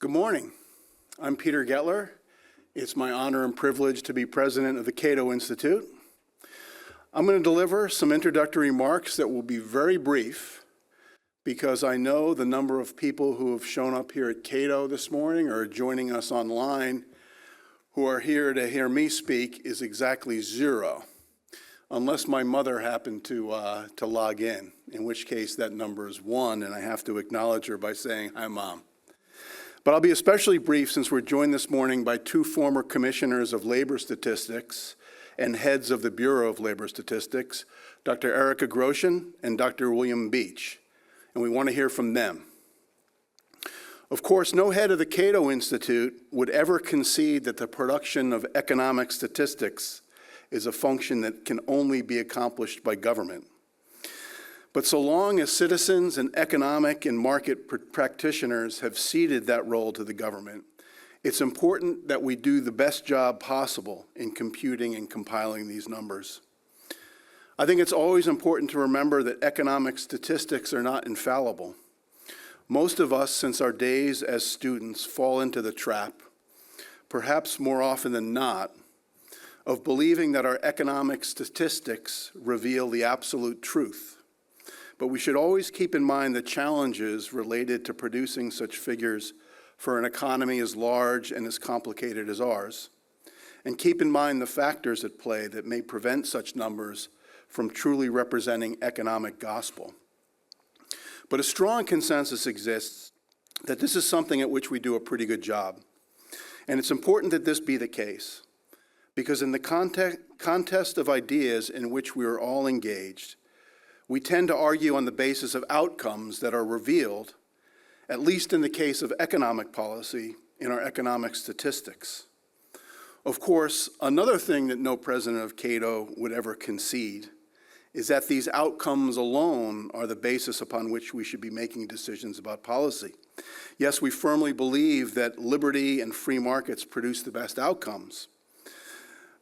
Good morning. I'm Peter Gettler. It's my honor and privilege to be president of the Cato Institute. I'm going to deliver some introductory remarks that will be very brief because I know the number of people who have shown up here at Cato this morning or joining us online who are here to hear me speak is exactly zero, unless my mother happened to log in which case that number is 1, and I have to acknowledge her by saying, "Hi, Mom." But I'll be especially brief since we're joined this morning by two former commissioners of labor statistics and heads of the Bureau of Labor Statistics, Dr. Erica Groshen and Dr. William Beach, and we want to hear from them. Of course, no head of the Cato Institute would ever concede that the production of economic statistics is a function that can only be accomplished by government. But so long as citizens and economic and market practitioners have ceded that role to the government, it's important that we do the best job possible in computing and compiling these numbers. I think it's always important to remember that economic statistics are not infallible. Most of us, since our days as students, fall into the trap, perhaps more often than not, of believing that our economic statistics reveal the absolute truth. But we should always keep in mind the challenges related to producing such figures for an economy as large and as complicated as ours, and keep in mind the factors at play that may prevent such numbers from truly representing economic gospel. But a strong consensus exists that this is something at which we do a pretty good job. And it's important that this be the case, because in the contest of ideas in which we are all engaged, we tend to argue on the basis of outcomes that are revealed, at least in the case of economic policy, in our economic statistics. Of course, another thing that no president of Cato would ever concede is that these outcomes alone are the basis upon which we should be making decisions about policy. Yes, we firmly believe that liberty and free markets produce the best outcomes,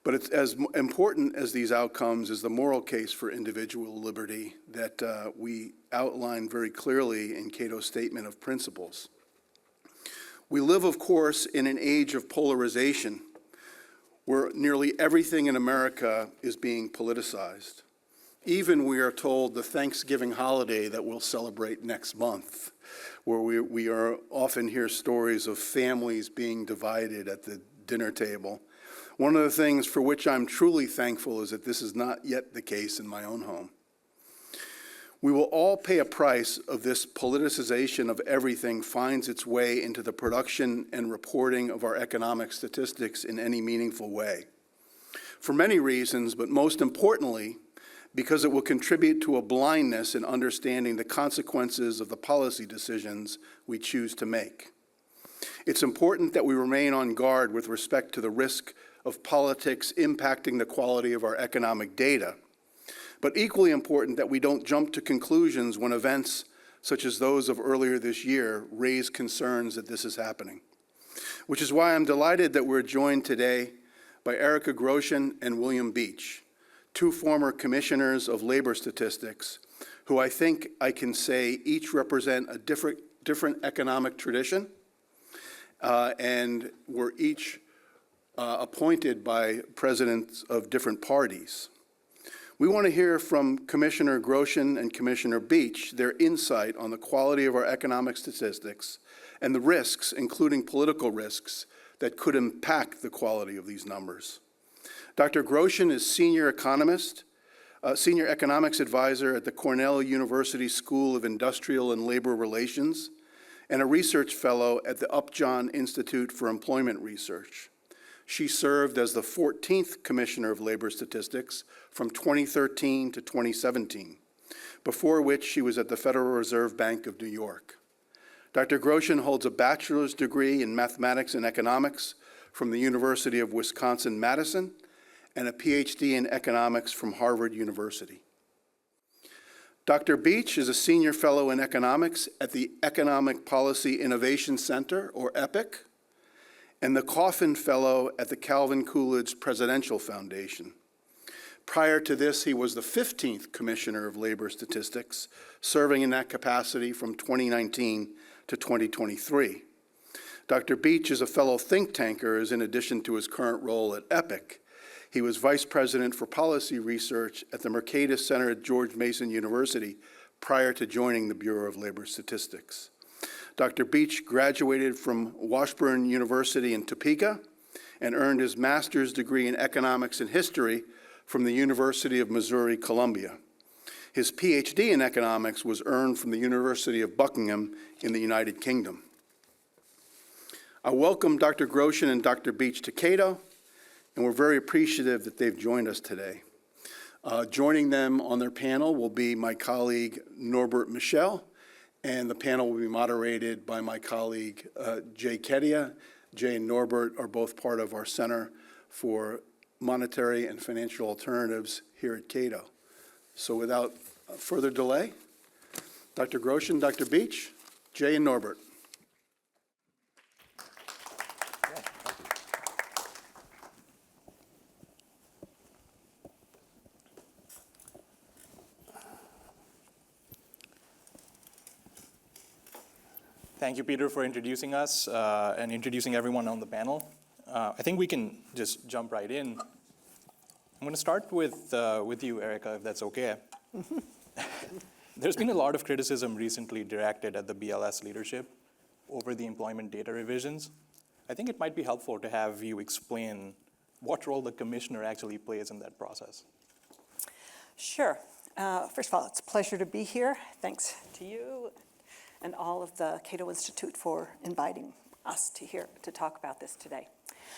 but it's as important as these outcomes is the moral case for individual liberty that we outline very clearly in Cato's statement of principles. We live, of course, in an age of polarization where nearly everything in America is being politicized. Even, we are told, the Thanksgiving holiday that we'll celebrate next month, where we are often hear stories of families being divided at the dinner table. One of the things for which I'm truly thankful is that this is not yet the case in my own home. We will all pay a price of this politicization of everything finds its way into the production and reporting of our economic statistics in any meaningful way. For many reasons, but most importantly, because it will contribute to a blindness in understanding the consequences of the policy decisions we choose to make. It's important that we remain on guard with respect to the risk of politics impacting the quality of our economic data, but equally important that we don't jump to conclusions when events such as those of earlier this year raise concerns that this is happening. Which is why I'm delighted that we're joined today by Erica Groshen and William Beach, two former commissioners of labor statistics, who I think I can say each represent a different economic tradition, and were each appointed by presidents of different parties. We want to hear from Commissioner Groshen and Commissioner Beach their insight on the quality of our economic statistics and the risks, including political risks, that could impact the quality of these numbers. Dr. Groshen is senior economics advisor at the Cornell University School of Industrial and Labor Relations and a research fellow at the Upjohn Institute for Employment Research. She served as the 14th Commissioner of Labor Statistics from 2013 to 2017, before which she was at the Federal Reserve Bank of New York. Dr. Groshen holds a bachelor's degree in mathematics and economics from the University of Wisconsin-Madison and a PhD in economics from Harvard University. Dr. Beach is a senior fellow in economics at the Economic Policy Innovation Center, or EPIC, and the Coffin Fellow at the Calvin Coolidge Presidential Foundation. Prior to this, he was the 15th Commissioner of Labor Statistics, serving in that capacity from 2019 to 2023. Dr. Beach is a fellow think tanker, as in addition to his current role at EPIC. He was Vice President for Policy Research at the Mercatus Center at George Mason University prior to joining the Bureau of Labor Statistics. Dr. Beach graduated from Washburn University in Topeka and earned his master's degree in economics and history from the University of Missouri-Columbia. His PhD in economics was earned from the University of Buckingham in the United Kingdom. I welcome Dr. Groshen and Dr. Beach to Cato, and we're very appreciative that they've joined us today. Joining them on their panel will be my colleague Norbert Michel, and the panel will be moderated by my colleague Jay Kedia. Jay and Norbert are both part of our Center for Monetary and Financial Alternatives here at Cato. So without further delay, Dr. Groshen, Dr. Beach, Jay and Norbert. Thank you, Peter, for introducing us and introducing everyone on the panel. I think we can just jump right in. I'm going to start with you, Erica, if that's okay. There's been a lot of criticism recently directed at the BLS leadership over the employment data revisions. I think it might be helpful to have you explain what role the commissioner actually plays in that process. Sure. First of all, it's a pleasure to be here. Thanks to you and all of the Cato Institute for inviting us to talk about this today.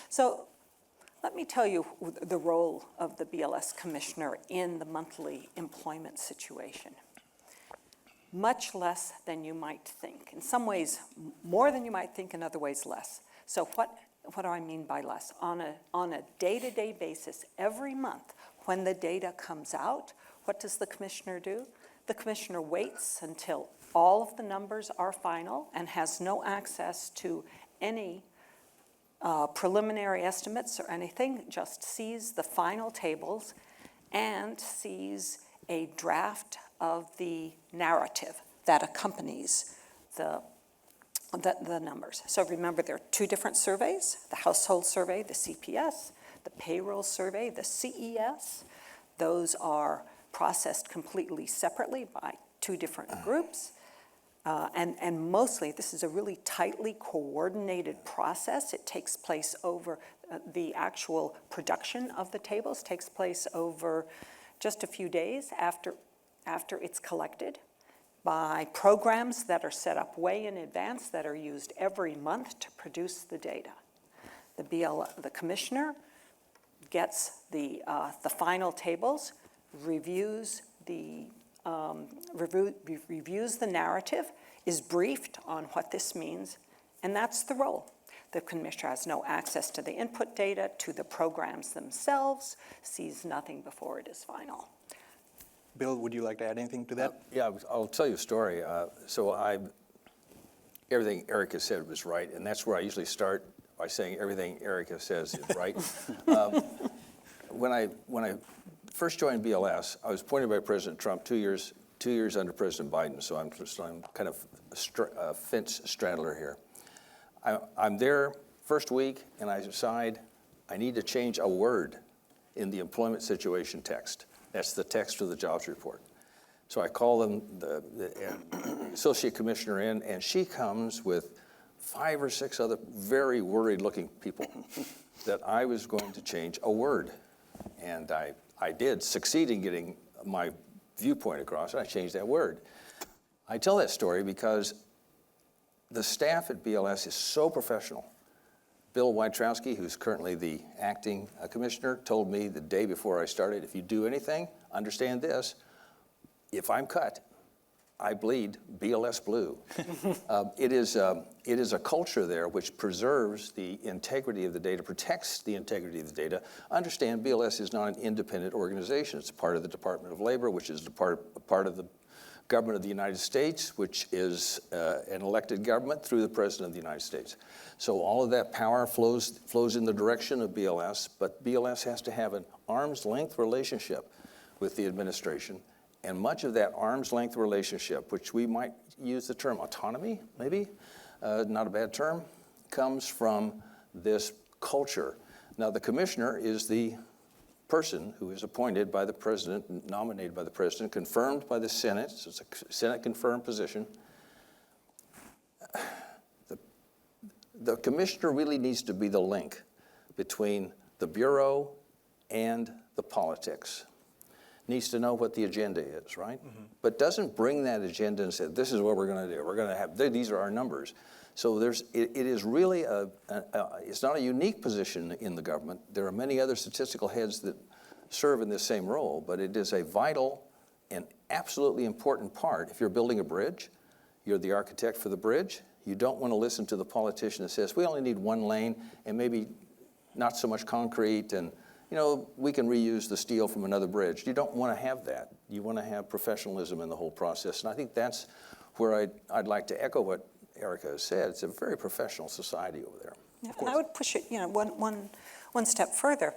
So let me tell you the role of the BLS commissioner in the monthly employment situation. Much less than you might think. In some ways, more than you might think, in other ways, less. So what do I mean by less? On a day-to-day basis, every month, when the data comes out, what does the commissioner do? The commissioner waits until all of the numbers are final and has no access to any preliminary estimates or anything, just sees the final tables and sees a draft of the narrative that accompanies the numbers. So remember, there are two different surveys, the household survey, the CPS, the payroll survey, the CES. Those are processed completely separately by two different groups. And mostly, this is a really tightly coordinated process. It takes place over, the actual production of the tables takes place over just a few days after it's collected by programs that are set up way in advance that are used every month to produce the data. The commissioner gets the final tables, reviews the narrative, is briefed on what this means, and that's the role. The commissioner has no access to the input data, to the programs themselves, sees nothing before it is final. Bill, would you like to add anything to that? Yeah, I'll tell you a story. Everything Erica said was right, and that's where I usually start, by saying everything Erica says is right. When I first joined BLS, I was appointed by President Trump 2 years under President Biden, so I'm kind of a fence straddler here. I'm there first week, and I decide I need to change a word in the employment situation text. That's the text of the jobs report. So I call them the associate commissioner in, and she comes with 5 or 6 other very worried-looking people that I was going to change a word. And I did succeed in getting my viewpoint across, and I changed that word. I tell that story because the staff at BLS is so professional. Bill Wojtrowski, who's currently the acting commissioner, told me the day before I started, if you do anything, understand this, if I'm cut, I bleed BLS blue. It is a culture there which preserves the integrity of the data, protects the integrity of the data. Understand, BLS is not an independent organization. It's part of the Department of Labor, which is part of the government of the United States, which is an elected government through the President of the United States. So all of that power flows in the direction of BLS, but BLS has to have an arm's length relationship with the administration. And much of that arm's length relationship, which we might use the term autonomy, maybe, not a bad term, comes from this culture. Now, the commissioner is the person who is appointed by the president, nominated by the president, confirmed by the Senate. So it's a Senate-confirmed position. The commissioner really needs to be the link between the Bureau and the politics. Needs to know what the agenda is, right? But doesn't bring that agenda and say, this is what we're going to do. We're going to have, these are our numbers. So it is really it's not a unique position in the government. There are many other statistical heads that serve in this same role, but it is a vital and absolutely important part. If you're building a bridge, you're the architect for the bridge. You don't want to listen to the politician that says, we only need one lane and maybe not so much concrete and, you know, we can reuse the steel from another bridge. You don't want to have that. You want to have professionalism in the whole process. And I think that's where I'd like to echo what Erica has said. It's a very professional society over there. Yeah, and I would push it, one step further.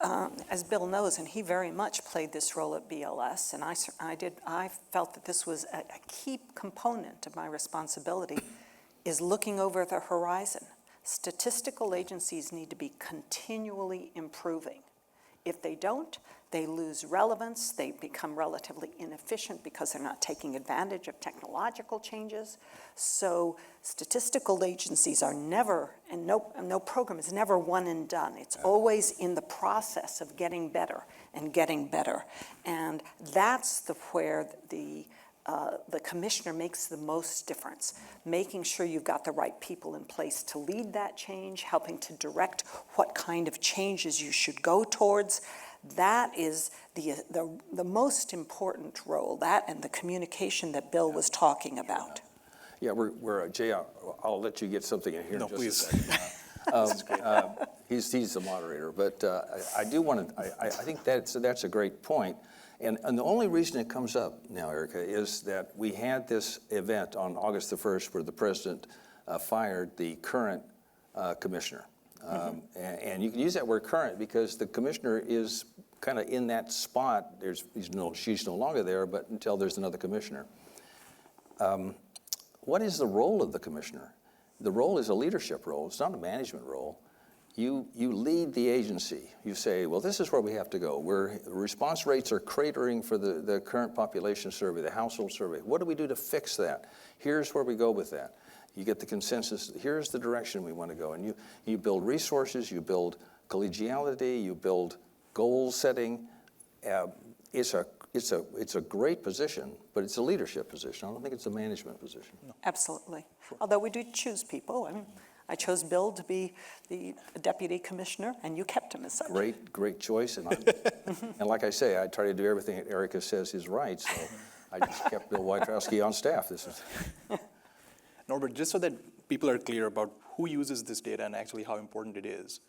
As Bill knows, and he very much played this role at BLS, and I felt that this was a key component of my responsibility, is looking over the horizon. Statistical agencies need to be continually improving. If they don't, they lose relevance, they become relatively inefficient because they're not taking advantage of technological changes. So statistical agencies are never, and no program is never one and done. It's always in the process of getting better and getting better. And that's where the commissioner makes the most difference, making sure you've got the right people in place to lead that change, helping to direct what kind of changes you should go towards. That is the most important role, that and the communication that Bill was talking about. Yeah, Jay, I'll let you get something in here in just please. a second. He's the moderator, but I do want to, I think that's a great point. And the only reason it comes up now, Erica, is that we had this event on August the 1st where the president fired the current commissioner. And you can use that word current because the commissioner is kind of in that spot. She's no longer there, but until there's another commissioner. What is the role of the commissioner? The role is a leadership role. It's not a management role. You lead the agency. You say, well, this is where we have to go. The response rates are cratering for the current population survey, the household survey. What do we do to fix that? Here's where we go with that. You get the consensus. Here's the direction we want to go. And you build resources. You build collegiality. You build goal setting. It's a great position, but it's a leadership position. I don't think it's a management position. No. Absolutely. Although we do choose people. I chose Bill to be the deputy commissioner, and you kept him as such. Great choice. And like I say, I try to do everything that Erica says is right, so I just kept Bill Wojtkowski on staff. Norbert, just so that people are clear about who uses this data and actually how important it is.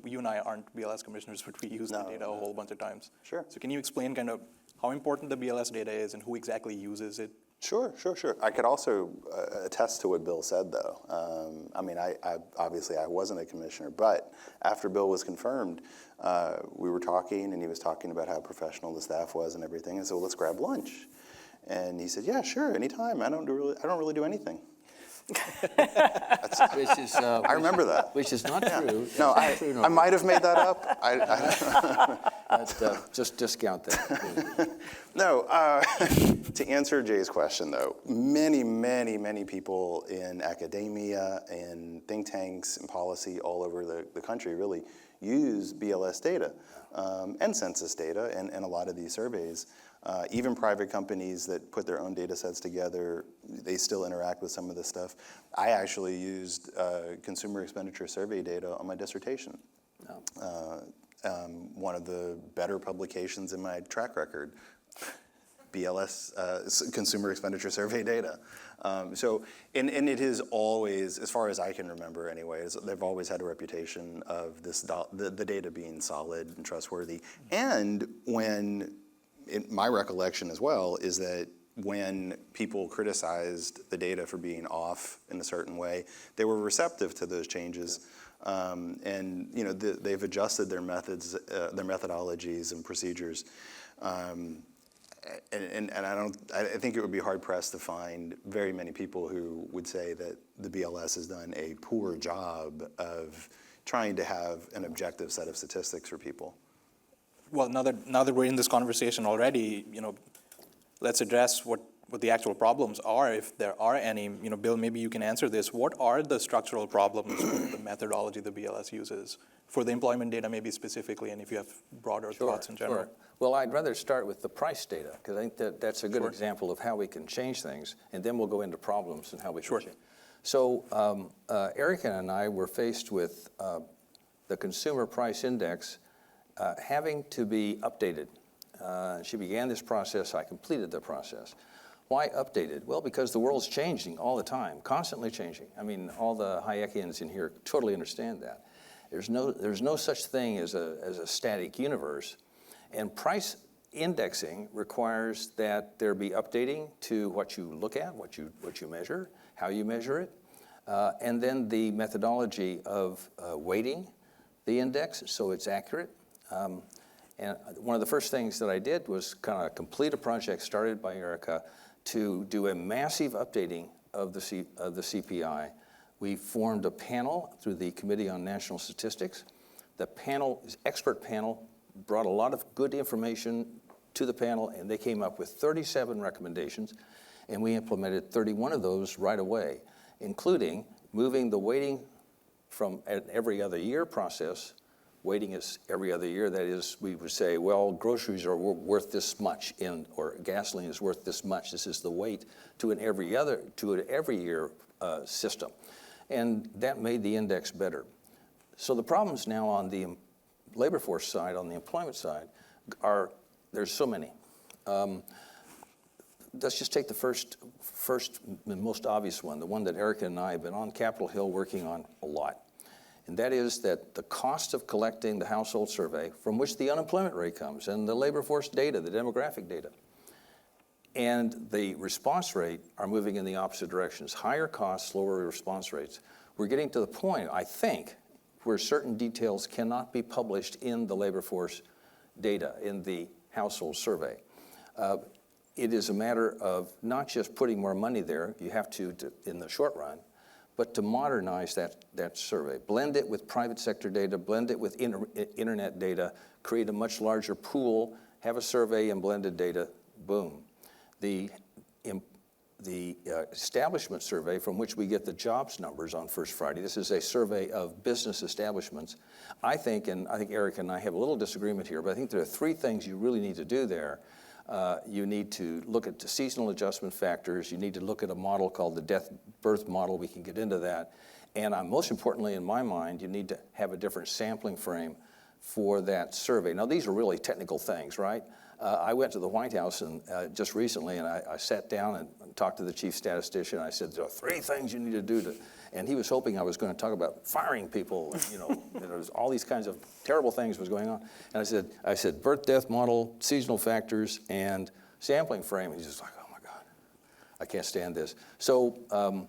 You and I aren't BLS commissioners, but we use the data a whole bunch of times. Sure. So can you explain kind of how important the BLS data is and who exactly uses it? Sure. I could also attest to what Bill said, though. I obviously I wasn't a commissioner, but after Bill was confirmed, we were talking, and he was talking about how professional the staff was and everything. And so let's grab lunch. And he said, "Yeah, sure, anytime. I don't really do anything." I remember that. Which is not true. No, I might have made that up. Just discount that. No, to answer Jay's question, though, many people in academia and think tanks and policy all over the country really use BLS data and census data and a lot of these surveys. Even private companies that put their own data sets together, they still interact with some of this stuff. I actually used consumer expenditure survey data on my dissertation. One of the better publications in my track record, BLS, consumer expenditure survey data. And it is always, as far as I can remember anyways, they've always had a reputation of the data being solid and trustworthy. And my recollection as well is that when people criticized the data for being off in a certain way, they were receptive to those changes. And they've adjusted their methods, their methodologies and procedures. and I think it would be hard pressed to find very many people who would say that the BLS has done a poor job of trying to have an objective set of statistics for people. Well, now that we're in this conversation already, let's address what the actual problems are, if there are any. Bill, maybe you can answer this. What are the structural problems with the methodology the BLS uses for the employment data, maybe specifically, and if you have broader thoughts in general? Sure. Well, I'd rather start with the price data, because I think that's a good example of how we can change things, and then we'll go into problems and how we can change. So Erica and I were faced with the Consumer Price Index having to be updated. She began this process, I completed the process. Why updated? Well, because the world's changing all the time, constantly changing. I mean, all the Hayekians in here totally understand that. There's no such thing as a static universe. And price indexing requires that there be updating to what you look at, what you measure, how you measure it, and then the methodology of weighting the index so it's accurate. And one of the first things that I did was kind of complete a project started by Erica to do a massive updating of the CPI. We formed a panel through the Committee on National Statistics. The panel, expert panel, brought a lot of good information to the panel, and they came up with 37 recommendations, and we implemented 31 of those right away, including moving the weighting from an every other year process. Weighting is every other year. That is, we would say, well, groceries are worth this much, or gasoline is worth this much. This is the weight to an every year system, and that made the index better. So the problems now on the labor force side, on the employment side, there's so many. Let's just take the first and most obvious one, the one that Erica and I have been on Capitol Hill working on a lot. And that is that the cost of collecting the household survey, from which the unemployment rate comes, and the labor force data, the demographic data, and the response rate are moving in the opposite directions. Higher costs, lower response rates. We're getting to the point, I think, where certain details cannot be published in the labor force data, in the household survey. It is a matter of not just putting more money there, you have to in the short run, but to modernize that survey. Blend it with private sector data, blend it with internet data, create a much larger pool, have a survey and blended data, boom. The establishment survey from which we get the jobs numbers on First Friday, this is a survey of business establishments. I think Erica and I have a little disagreement here, but I think there are three things you really need to do there. You need to look at the seasonal adjustment factors. You need to look at a model called the death-birth model. We can get into that. And most importantly, in my mind, you need to have a different sampling frame for that survey. Now, these are really technical things, right? I went to the White House just recently, and I sat down and talked to the chief statistician. I said, there are three things you need to do and he was hoping I was going to talk about firing people. There was all these kinds of terrible things was going on. And I said, birth, death model, seasonal factors, and sampling frame. He's just like, oh my God, I can't stand this. So,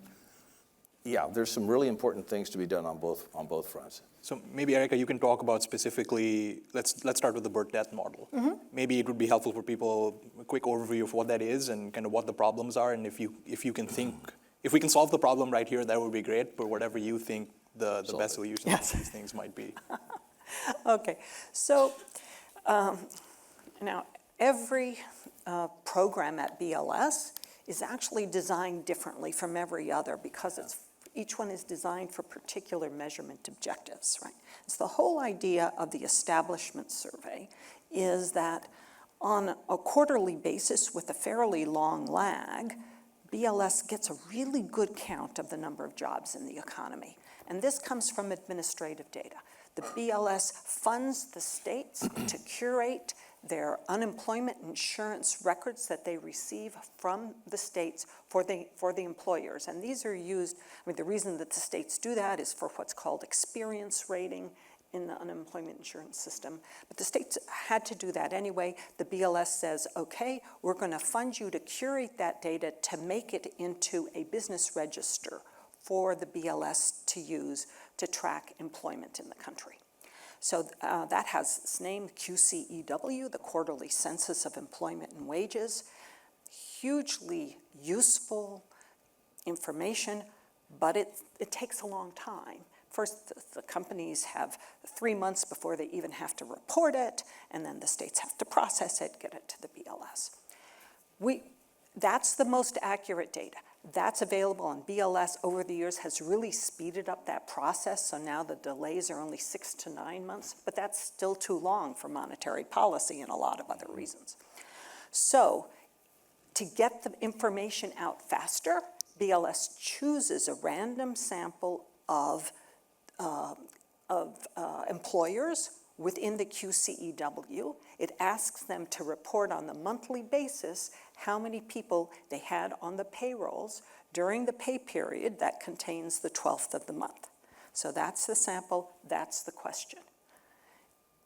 yeah, there's some really important things to be done on both fronts. So maybe, Erica, you can talk about specifically, let's start with the birth-death model. Mm-hmm. Maybe it would be helpful for people, a quick overview of what that is and kind of what the problems are, and if you can think, if we can solve the problem right here, that would be great, but whatever you think the best solution to these things might be. Okay, so now every program at BLS is actually designed differently from every other because each one is designed for particular measurement objectives, right? So the whole idea of the establishment survey is that on a quarterly basis with a fairly long lag, BLS gets a really good count of the number of jobs in the economy. And this comes from administrative data. The BLS funds the states to curate their unemployment insurance records that they receive from the states for the employers. And these are used, the reason that the states do that is for what's called experience rating in the unemployment insurance system. But the states had to do that anyway. The BLS says, okay, we're going to fund you to curate that data to make it into a business register for the BLS to use to track employment in the country. So that has its name, QCEW, the Quarterly Census of Employment and Wages. Hugely useful information, but it takes a long time. First, the companies have 3 months before they even have to report it, and then the states have to process it, get it to the BLS. That's the most accurate data. That's available on BLS. Over the years has really speeded up that process, so now the delays are only 6 to 9 months, but that's still too long for monetary policy and a lot of other reasons. So to get the information out faster, BLS chooses a random sample of employers within the QCEW. It asks them to report on the monthly basis how many people they had on the payrolls during the pay period that contains the 12th of the month. So that's the sample, that's the question.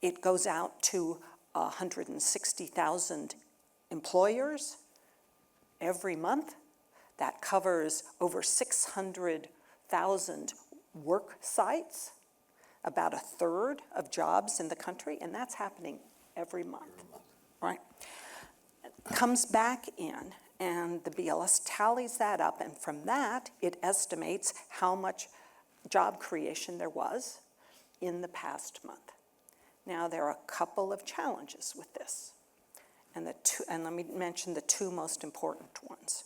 It goes out to 160,000 employers every month. That covers over 600,000 work sites, about a third of jobs in the country, and that's happening every month, right? It comes back in, and the BLS tallies that up, and from that, it estimates how much job creation there was in the past month. Now, there are a couple of challenges with this, and let me mention the two most important ones.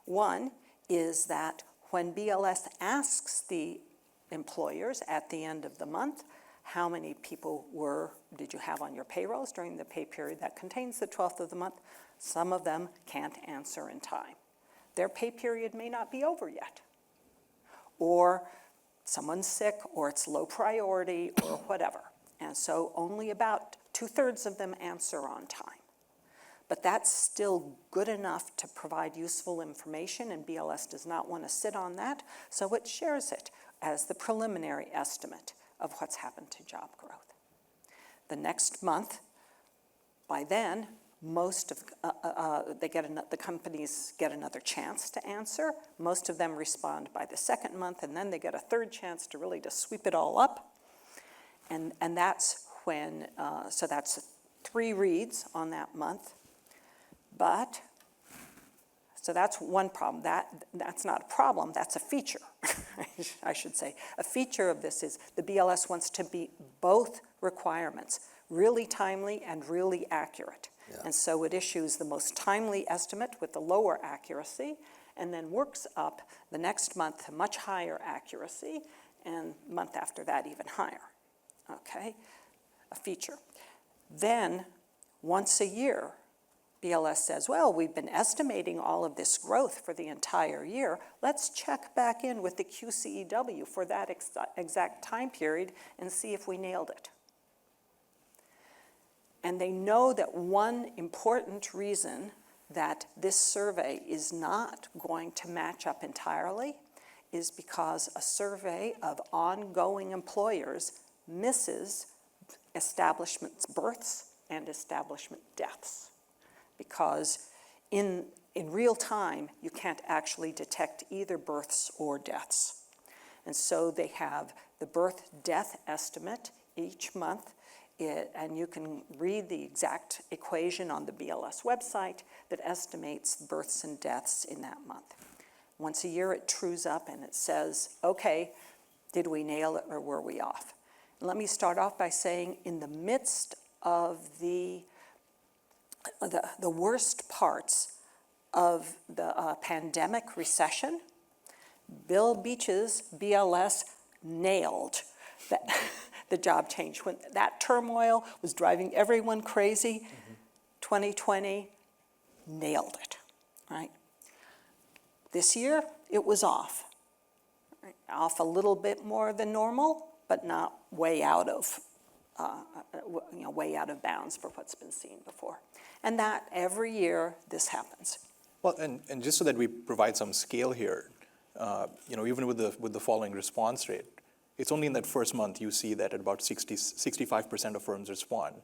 One is that when BLS asks the employers at the end of the month, how many people did you have on your payrolls during the pay period that contains the 12th of the month? Some of them can't answer in time. Their pay period may not be over yet, or someone's sick, or it's low priority, or whatever. And so only about 2/3 of them answer on time. But that's still good enough to provide useful information, and BLS does not want to sit on that, so it shares it as the preliminary estimate of what's happened to job growth. The next month, by then, most of the companies get another chance to answer. Most of them respond by the second month, and then they get a third chance to really just sweep it all up. And that's when, so that's 3 reads on that month. But, so that's one problem. That's not a problem, that's a feature, I should say. A feature of this is the BLS wants to meet both requirements, really timely and really accurate. Yeah. And so it issues the most timely estimate with the lower accuracy, and then works up the next month to much higher accuracy, and the month after that even higher, okay? A feature. Then, once a year, BLS says, well, we've been estimating all of this growth for the entire year. Let's check back in with the QCEW for that exact time period and see if we nailed it. And they know that one important reason that this survey is not going to match up entirely is because a survey of ongoing employers misses establishment births and establishment deaths. Because in real time, you can't actually detect either births or deaths. And so they have the birth-death estimate each month, and you can read the exact equation on the BLS website that estimates births and deaths in that month. Once a year, it trues up and it says, okay, did we nail it or were we off? And let me start off by saying, in the midst of the worst parts of the pandemic recession, Bill Beach's BLS nailed the job change. When that turmoil was driving everyone crazy, 2020 nailed it, right? This year, it was off. Right? Off a little bit more than normal, but not way out of way out of bounds for what's been seen before. And that every year this happens. Well, and just so that we provide some scale here, even with the following response rate, it's only in that first month you see that at about 65% of firms respond.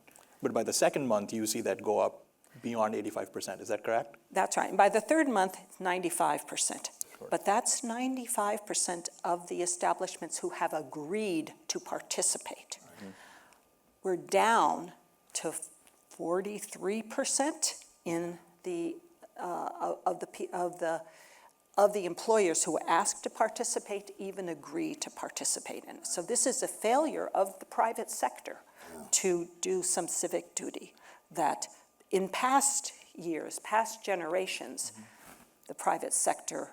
But by the second month, you see that go up beyond 85%. Is that correct? That's right. And by the third month, it's 95%. Sure. But that's 95% of the establishments who have agreed to participate. we're down to 43% in the of the employers who asked to participate even agree to participate in it. So this is a failure of the private sector to do some civic duty that in past years, past generations, the private sector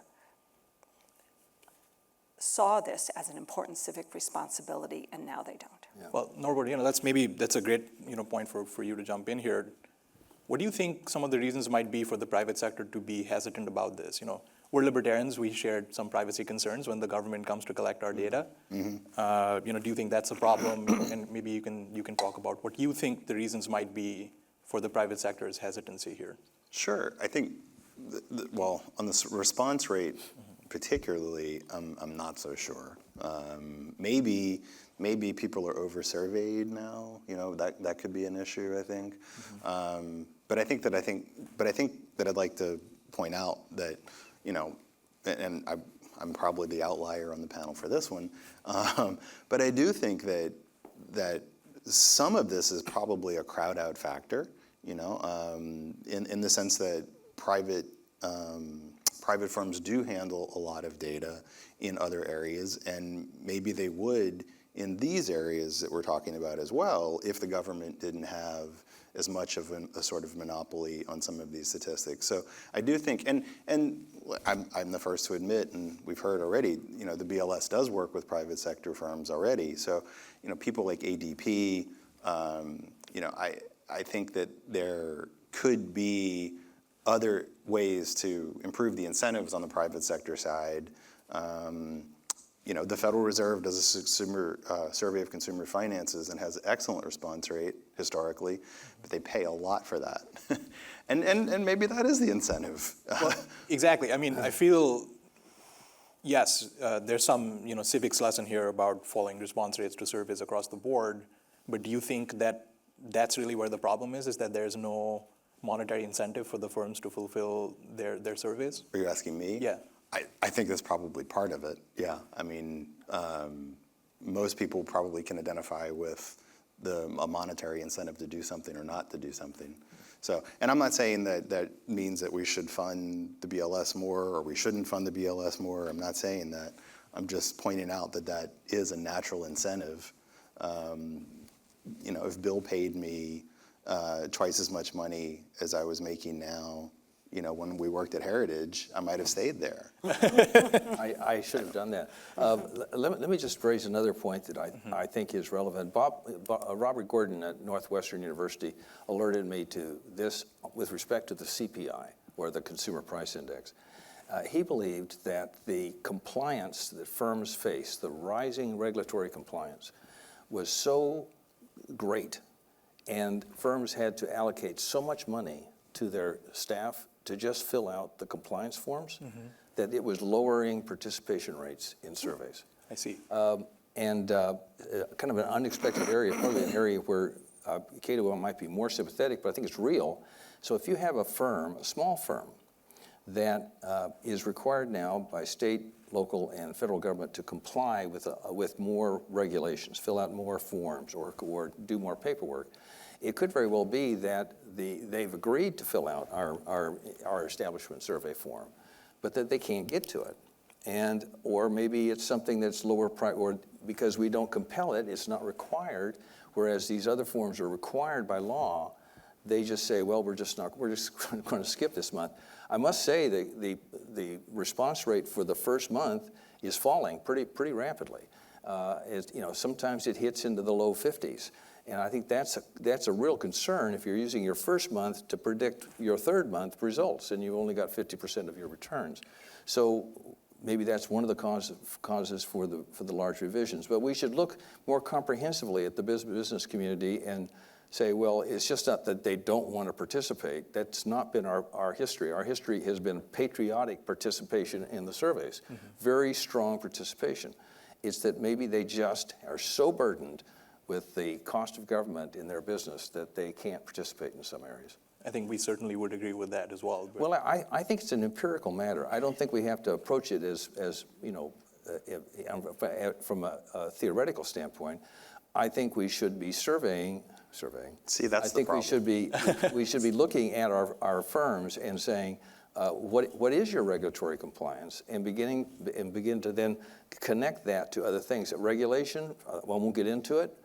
saw this as an important civic responsibility, and now they don't. Well, Norbert, that's a great point for you to jump in here. What do you think some of the reasons might be for the private sector to be hesitant about this? We're libertarians. We shared some privacy concerns when the government comes to collect our data. Do you think that's a problem? And maybe you can talk about what you think the reasons might be for the private sector's hesitancy here. Sure. I think, well, on the response rate particularly, I'm not so sure. Maybe people are over-surveyed now. That could be an issue, I think. But I think that I'd like to point out that, and I'm probably the outlier on the panel for this one, but I do think that some of this is probably a crowd-out factor, in the sense that private firms do handle a lot of data in other areas, and maybe they would in these areas that we're talking about as well if the government didn't have as much of a sort of monopoly on some of these statistics. So I do think, and I'm the first to admit, and we've heard already, the BLS does work with private sector firms already. So, people like ADP, I think that there could be other ways to improve the incentives on the private sector side. The Federal Reserve does a survey of consumer finances and has an excellent response rate historically, but they pay a lot for that. and maybe that is the incentive. Well, exactly. I feel, yes, there's some civics lesson here about following response rates to surveys across the board, but do you think that that's really where the problem is that there's no monetary incentive for the firms to fulfill their surveys? Are you asking me? Yeah. I think that's probably part of it, yeah. Most people probably can identify with a monetary incentive to do something or not to do something. So, and I'm not saying that means that we should fund the BLS more or we shouldn't fund the BLS more. I'm not saying that. I'm just pointing out that is a natural incentive. If Bill paid me twice as much money as I was making now, when we worked at Heritage, I might have stayed there. I should have done that. Let me just raise another point that I think is relevant. Robert Gordon at Northwestern University alerted me to this with respect to the CPI, or the Consumer Price Index. He believed that the compliance that firms face, the rising regulatory compliance, was so great, and firms had to allocate so much money to their staff to just fill out the compliance forms, that it was lowering participation rates in surveys. I see. Kind of an unexpected area, probably an area where Cato might be more sympathetic, but I think it's real. So if you have a firm, a small firm, that is required now by state, local, and federal government to comply with more regulations, fill out more forms, or do more paperwork, it could very well be that they've agreed to fill out our establishment survey form, but that they can't get to it. Or maybe it's something that's lower price, or because we don't compel it, it's not required, whereas these other forms are required by law. They just say, well, we're just going to skip this month. I must say the response rate for the first month is falling pretty rapidly. Sometimes it hits into the low 50s. And I think that's a real concern if you're using your first month to predict your third month results, and you've only got 50% of your returns. So maybe that's one of the causes for the large revisions. But we should look more comprehensively at the business community and say, well, it's just not that they don't want to participate. That's not been our history. Our history has been patriotic participation in the surveys, very strong participation. It's that maybe they just are so burdened with the cost of government in their business that they can't participate in some areas. I think we certainly would agree with that as well. Well, I think it's an empirical matter. I don't think we have to approach it as from a theoretical standpoint. I think we should be surveying. See, that's I think the problem. we should be looking at our firms and saying, what is your regulatory compliance, and begin to then connect that to other things. Regulation, I won't get into it,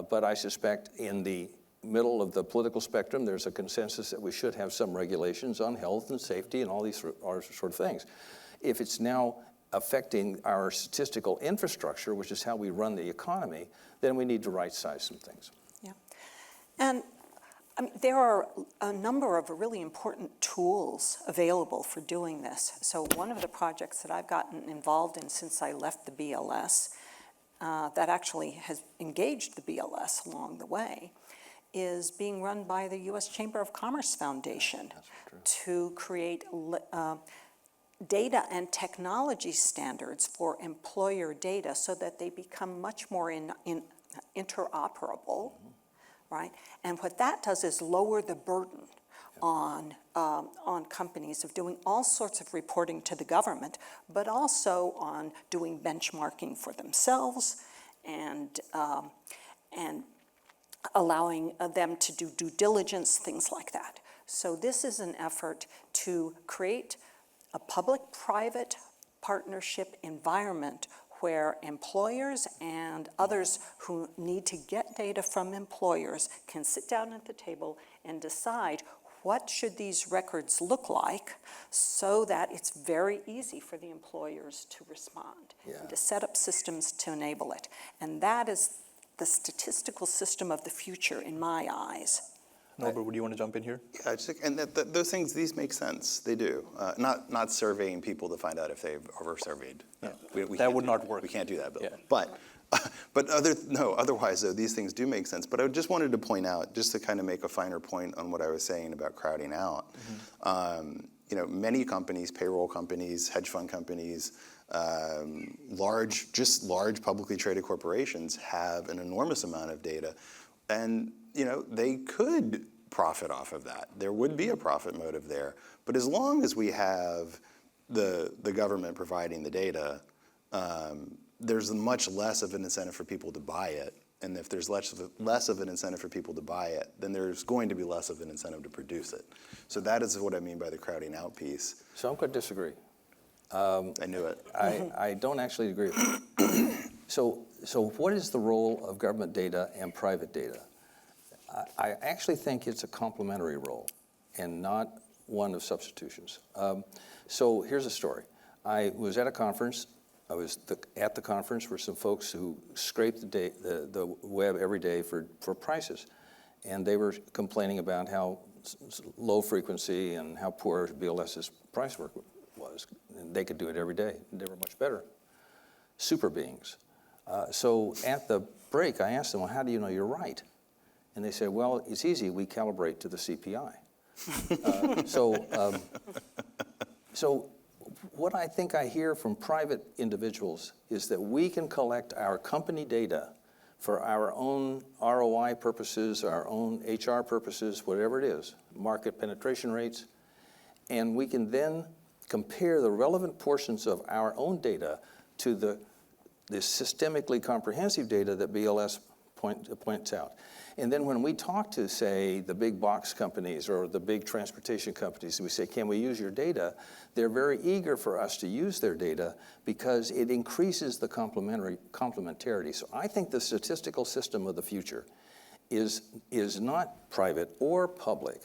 but I suspect in the middle of the political spectrum, there's a consensus that we should have some regulations on health and safety and all these sort of things. If it's now affecting our statistical infrastructure, which is how we run the economy, then we need to right-size some things. Yeah. And I mean, there are a number of really important tools available for doing this. So one of the projects that I've gotten involved in since I left the BLS, that actually has engaged the BLS along the way, is being run by the U.S. Chamber of Commerce Foundation to create data and technology standards for employer data so that they become much more interoperable, right? And what that does is lower the burden on companies of doing all sorts of reporting to the government, but also on doing benchmarking for themselves and allowing them to do due diligence, things like that. So this is an effort to create a public-private partnership environment where employers and others who need to get data from employers can sit down at the table and decide what should these records look like so that it's very easy for the employers to respond and to set up systems to enable it. And that is the statistical system of the future in my eyes. Norbert, would you want to jump in here? Yeah, and those things, these make sense. They do. Not surveying people to find out if they've over-surveyed. Yeah. We That can't would do not work. We can't do that, Bill. Yeah. But otherwise, though, these things do make sense. But I just wanted to point out, just to kind of make a finer point on what I was saying about crowding out. Many companies, payroll companies, hedge fund companies, large publicly traded corporations have an enormous amount of data, and they could profit off of that. There would be a profit motive there. But as long as we have the government providing the data, there's much less of an incentive for people to buy it. And if there's less of an incentive for people to buy it, then there's going to be less of an incentive to produce it. So that is what I mean by the crowding out piece. So I'm going to disagree. I knew it. I don't actually agree. So what is the role of government data and private data? I actually think it's a complementary role and not one of substitutions. So here's a story. I was at a conference. At the conference were some folks who scrape the web every day for prices. And they were complaining about how low frequency and how poor BLS's price work was. And they could do it every day. They were much better. Super beings. So at the break, I asked them, well, how do you know you're right? And they said, well, it's easy. We calibrate to the CPI. So what I think I hear from private individuals is that we can collect our company data for our own ROI purposes, our own HR purposes, whatever it is, market penetration rates, and we can then compare the relevant portions of our own data to the systemically comprehensive data that BLS points out. And then when we talk to, say, the big box companies or the big transportation companies, and we say, can we use your data? They're very eager for us to use their data because it increases the complementarity. So I think the statistical system of the future is not private or public.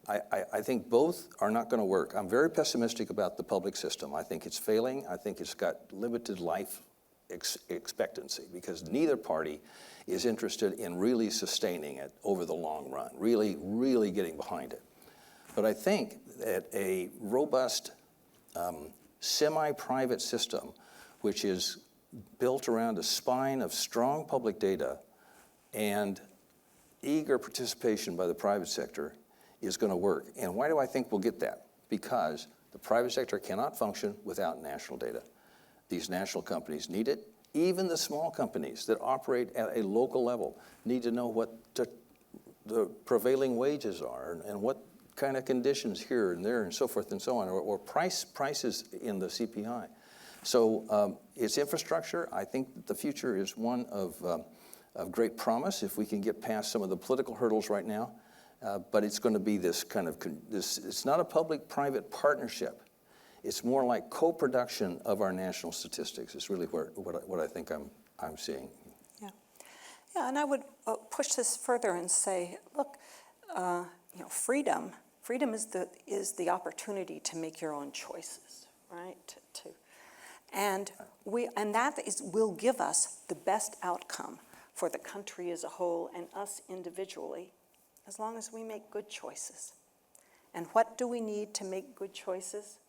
I think both are not going to work. I'm very pessimistic about the public system. I think it's failing. I think it's got limited life expectancy because neither party is interested in really sustaining it over the long run, really getting behind it. But I think that a robust semi-private system, which is built around a spine of strong public data and eager participation by the private sector, is going to work. And why do I think we'll get that? Because the private sector cannot function without national data. These national companies need it. Even the small companies that operate at a local level need to know what the prevailing wages are and what kind of conditions here and there and so forth and so on, or prices in the CPI. So it's infrastructure. I think the future is one of of great promise if we can get past some of the political hurdles right now. But it's going to be this kind of, it's not a public-private partnership. It's more like co-production of our national statistics. It's really what I think I'm seeing. Yeah, yeah, and I would push this further and say, look, freedom is the opportunity to make your own choices, right? And that will give us the best outcome for the country as a whole and us individually, as long as we make good choices. And what do we need to make good choices?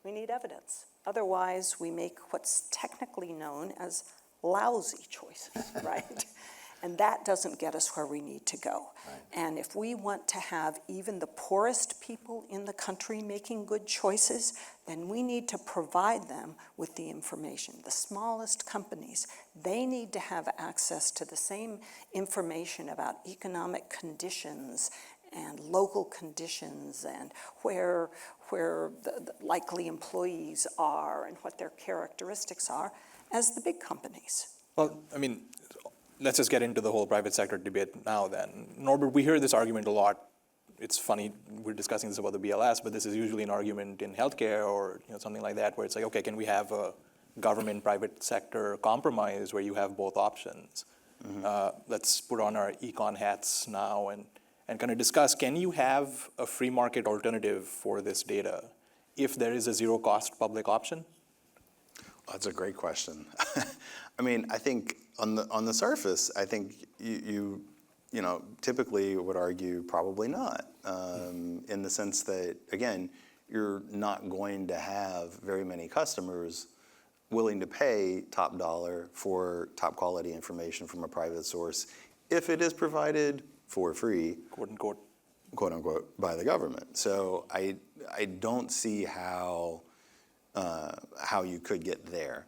We need evidence. Otherwise, we make what's technically known as lousy choices, right? And that doesn't get us where we need to go. Right. And if we want to have even the poorest people in the country making good choices, then we need to provide them with the information. The smallest companies, they need to have access to the same information about economic conditions and local conditions and where the likely employees are and what their characteristics are as the big companies. Well, I mean, let's just get into the whole private sector debate now then. Norbert, we hear this argument a lot. It's funny, we're discussing this about the BLS, but this is usually an argument in healthcare or something like that, where it's like, okay, can we have a government-private sector compromise where you have both options? Let's put on our econ hats now and kind of discuss, can you have a free market alternative for this data if there is a zero-cost public option? Well, that's a great question. I mean, I think on the surface, I think you typically would argue probably not, in the sense that, again, you're not going to have very many customers willing to pay top dollar for top quality information from a private source if it is provided for free, quote unquote, by the government. So I don't see how you could get there.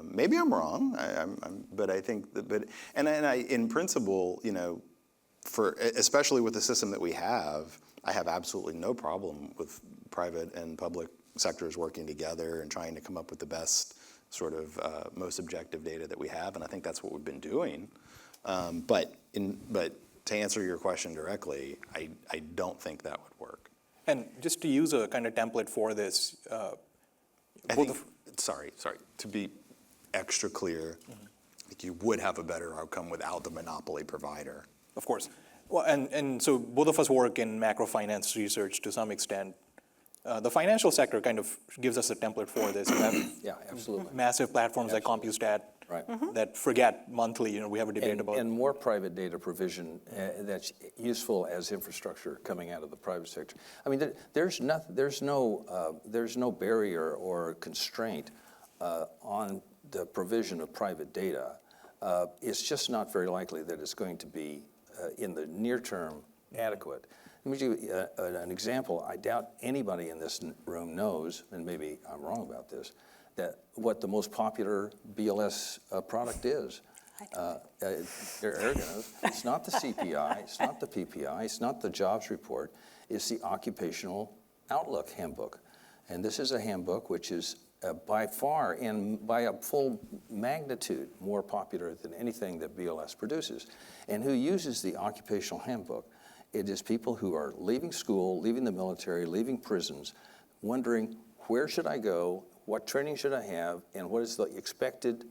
Maybe I'm wrong, but I think that, in principle, especially with the system that we have, I have absolutely no problem with private and public sectors working together and trying to come up with the best sort of most objective data that we have, and I think that's what we've been doing. But to answer your question directly, I don't think that would work. And just to use a kind of template for this, sorry, to be extra clear, like you would have a better outcome without the monopoly provider. Of course. Well, and so both of us work in macro finance research to some extent. The financial sector kind of gives us a template for this. You have Yeah, absolutely. massive platforms like CompuStat that forget monthly. We have a debate about. And more private data provision that's useful as infrastructure coming out of the private sector. I mean, there's no barrier or constraint on the provision of private data. It's just not very likely that it's going to be in the near term adequate. Let me give you an example. I doubt anybody in this room knows, and maybe I'm wrong about this, that what the most popular BLS product is. Erica knows. It's not the CPI, it's not the PPI, it's not the jobs report, it's the Occupational Outlook Handbook. And this is a handbook which is by far and by a full magnitude more popular than anything that BLS produces. And who uses the Occupational Handbook? It is people who are leaving school, leaving the military, leaving prisons, wondering where should I go, what training should I have, and what is the expected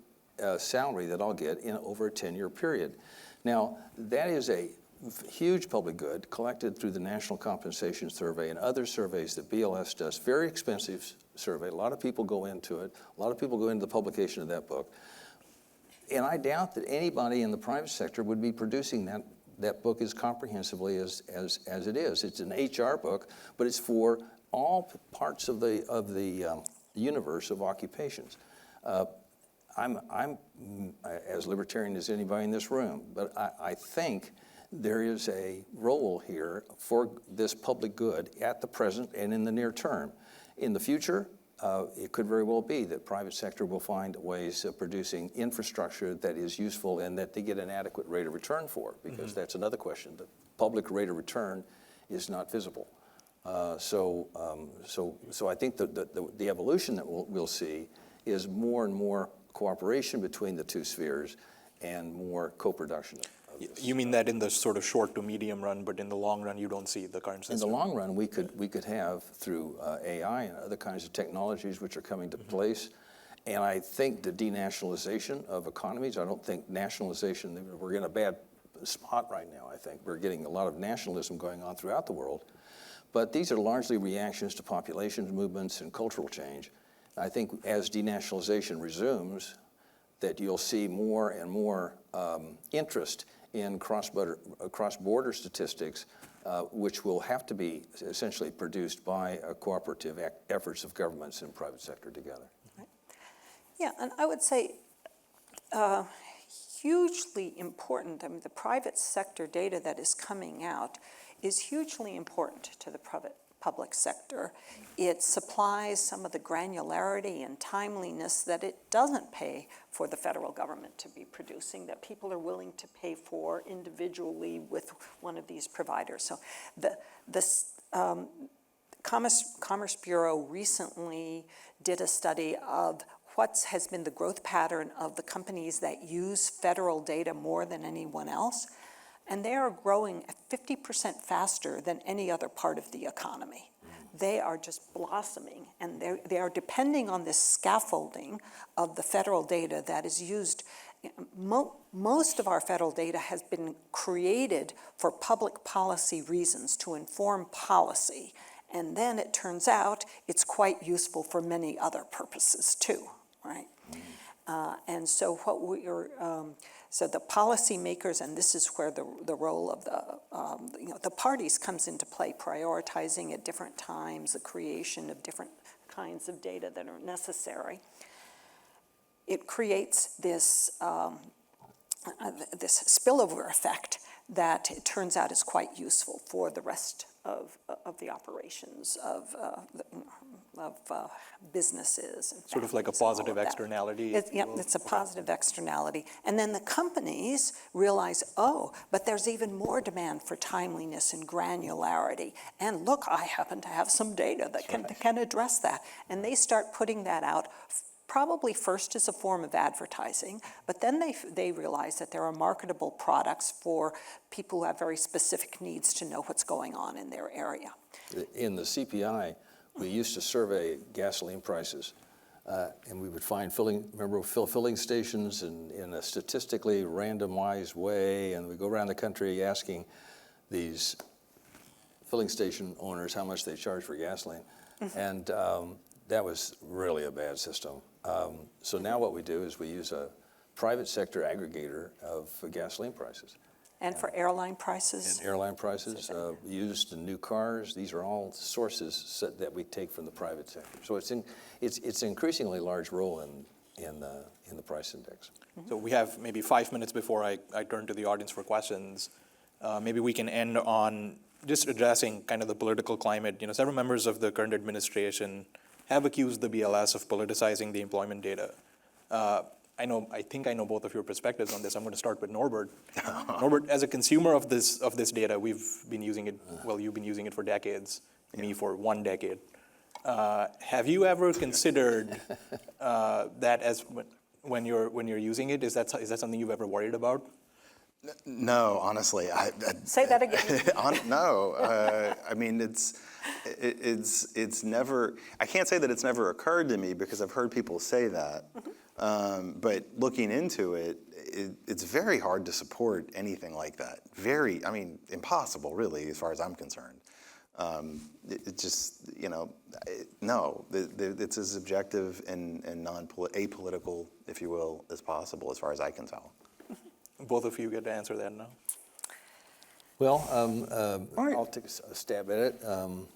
salary that I'll get in over a 10-year period. Now, that is a huge public good collected through the National Compensation Survey and other surveys that BLS does. Very expensive survey. A lot of people go into it. A lot of people go into the publication of that book. And I doubt that anybody in the private sector would be producing that book as comprehensively as it is. It's an HR book, but it's for all parts of the universe of occupations. I'm as libertarian as anybody in this room, but I think there is a role here for this public good at the present and in the near term. In the future, it could very well be that private sector will find ways of producing infrastructure that is useful and that they get an adequate rate of return for, because that's another question. The public rate of return is not visible. So I think the evolution that we'll see is more and more cooperation between the two spheres and more co-production of this. You mean that in the sort of short to medium run, but in the long run, you don't see the current system? In the long run, we could have, through AI and other kinds of technologies which are coming to place, and I think the denationalization of economies, I don't think nationalization, we're in a bad spot right now, I think. We're getting a lot of nationalism going on throughout the world, but these are largely reactions to population movements and cultural change. I think as denationalization resumes, that you'll see more and more interest in cross-border statistics, which will have to be essentially produced by cooperative efforts of governments and private sector together. Right. Yeah, and I would say hugely important. I mean, the private sector data that is coming out is hugely important to the public sector. It supplies some of the granularity and timeliness that it doesn't pay for the federal government to be producing, that people are willing to pay for individually with one of these providers. So the Commerce Bureau recently did a study of what has been the growth pattern of the companies that use federal data more than anyone else. And they are growing at 50% faster than any other part of the economy. They are just blossoming, and they are depending on this scaffolding of the federal data that is used. Most of our federal data has been created for public policy reasons, to inform policy. And then it turns out it's quite useful for many other purposes too, right? And so what we are, so the policymakers, and this is where the role of the parties comes into play, prioritizing at different times, the creation of different kinds of data that are necessary. It creates this this spillover effect that it turns out is quite useful for the rest of the operations of businesses. And Sort of like a families and all positive of that. externality. Yep, it's a positive externality. And then the companies realize, oh, but there's even more demand for timeliness and granularity. And look, I happen to have some data that can address that. And they start putting that out, probably first as a form of advertising, but then they realize that there are marketable products for people who have very specific needs to know what's going on in their area. In the CPI, we used to survey gasoline prices, and we would find filling stations in a statistically randomized way, and we go around the country asking these filling station owners how much they charge for gasoline, and that was really a bad system. So now what we do is we use a private sector aggregator of gasoline prices. And for airline prices? And airline prices, used in new cars, these are all sources that we take from the private sector. So it's an increasingly large role in the price index. So we have maybe 5 minutes before I turn to the audience for questions. Maybe we can end on just addressing kind of the political climate. You know, several members of the current administration have accused the BLS of politicizing the employment data. I think I know both of your perspectives on this. I'm going to start with Norbert. Norbert, as a consumer of this data, we've been using it. Well, you've been using it for decades. Me for 1 decade. Have you ever considered that as when you're using it? Is that something you've ever worried about? No, honestly. Say that again. No, I mean, it's never, I can't say that it's never occurred to me because I've heard people say that. But looking into it, it's very hard to support anything like that. Impossible, really, as far as I'm concerned. It just, no, it's as objective and apolitical, if you will, as possible, as far as I can tell. Both of you get to answer that now. Well, I'll take a stab at it. Do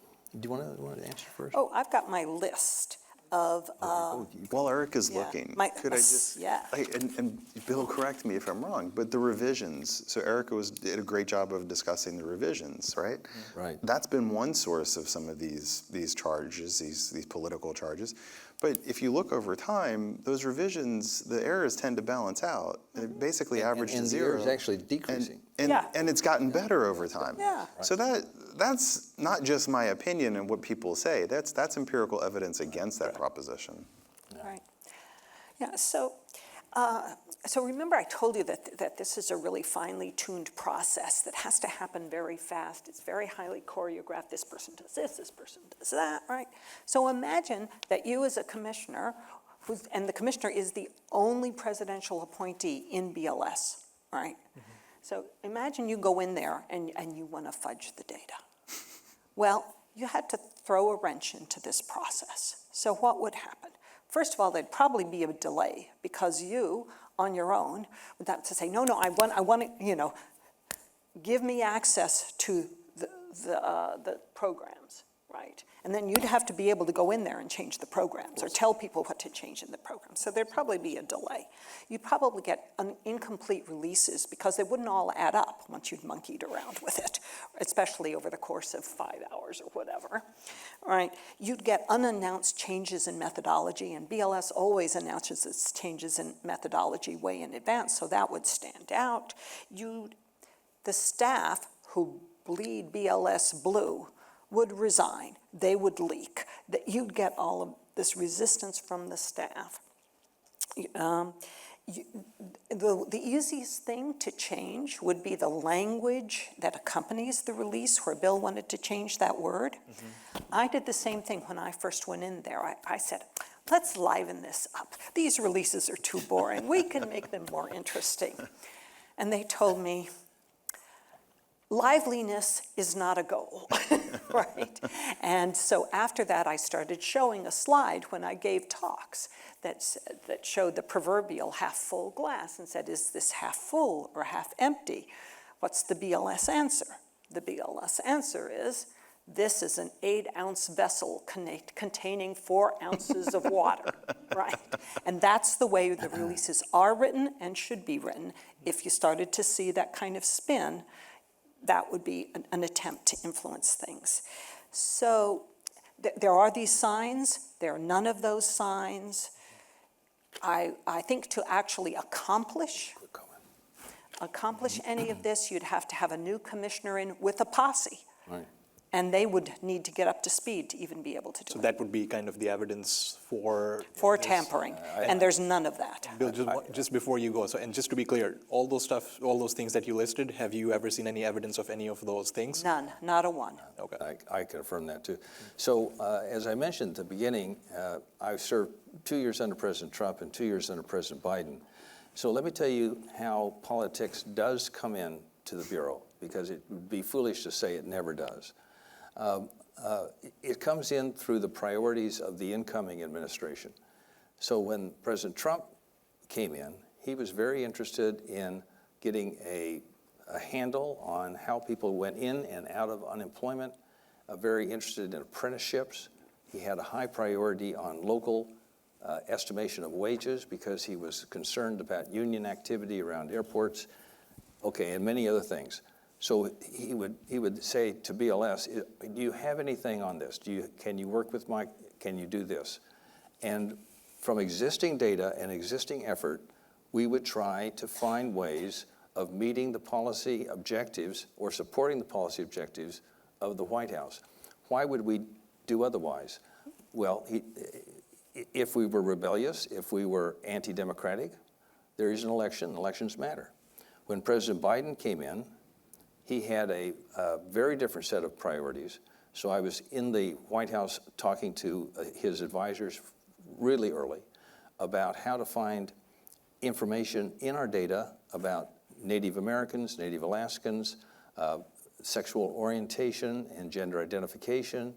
you want to answer first? Oh, I've got my list of. While Erica's looking, could I just? Yeah. And Bill, correct me if I'm wrong, but the revisions. So Erica did a great job of discussing the revisions, right? Right. That's been one source of some of these charges, these political charges. But if you look over time, those revisions, the errors tend to balance out. It basically average to zero. And the error is actually decreasing. And it's gotten better over time. Yeah. So that's not just my opinion and what people say. That's empirical evidence against that proposition. Right. Yeah, so So remember I told you that this is a really finely tuned process that has to happen very fast. It's very highly choreographed. This person does this person does that, right? So imagine that you as a commissioner, and the commissioner is the only presidential appointee in BLS, right? Mm-hmm. So imagine you go in there and you want to fudge the data. Well, you had to throw a wrench into this process. So what would happen? First of all, there'd probably be a delay because you, on your own, would have to say, no, I want to, give me access to the programs, right? And then you'd have to be able to go in there and change the programs or tell people what to change in the program. So there'd probably be a delay. You'd probably get incomplete releases because they wouldn't all add up once you'd monkeyed around with it, especially over the course of 5 hours or whatever, right? You'd get unannounced changes in methodology, and BLS always announces its changes in methodology way in advance, so that would stand out. The staff who bleed BLS blue would resign, they would leak, that you'd get all of this resistance from the staff. The easiest thing to change would be the language that accompanies the release where Bill wanted to change that word. Mm-hmm. I did the same thing when I first went in there. I said, let's liven this up. These releases are too boring. We can make them more interesting. And they told me, liveliness is not a goal, right? And so after that, I started showing a slide when I gave talks that showed the proverbial half-full glass and said, is this half full or half empty? What's the BLS answer? The BLS answer is, this is an 8-ounce vessel containing 4 ounces of water, right? And that's the way the releases are written and should be written. If you started to see that kind of spin, that would be an attempt to influence things. So there are these signs. There are none of those signs. I think to actually accomplish any of this, you'd have to have a new commissioner in with a posse. Right. And they would need to get up to speed to even be able to do So it. that would be kind of the evidence for this. Tampering, and there's none of that. Bill, just before you go, and just to be clear, all those things that you listed, have you ever seen any evidence of any of those things? None, not a one. Okay. I can affirm that too. So as I mentioned at the beginning, I served 2 years under President Trump and 2 years under President Biden. So let me tell you how politics does come in to the Bureau, because it would be foolish to say it never does. It comes in through the priorities of the incoming administration. So when President Trump came in, he was very interested in getting a handle on how people went in and out of unemployment, very interested in apprenticeships. He had a high priority on local estimation of wages because he was concerned about union activity around airports, and many other things. So he would say to BLS, do you have anything on this? Can you work with Mike? Can you do this? And from existing data and existing effort, we would try to find ways of meeting the policy objectives or supporting the policy objectives of the White House. Why would we do otherwise? Well, if we were rebellious, if we were anti-democratic, there is an election. Elections matter. When President Biden came in, he had a very different set of priorities. So I was in the White House talking to his advisors really early about how to find information in our data about Native Americans, Native Alaskans, sexual orientation and gender identification,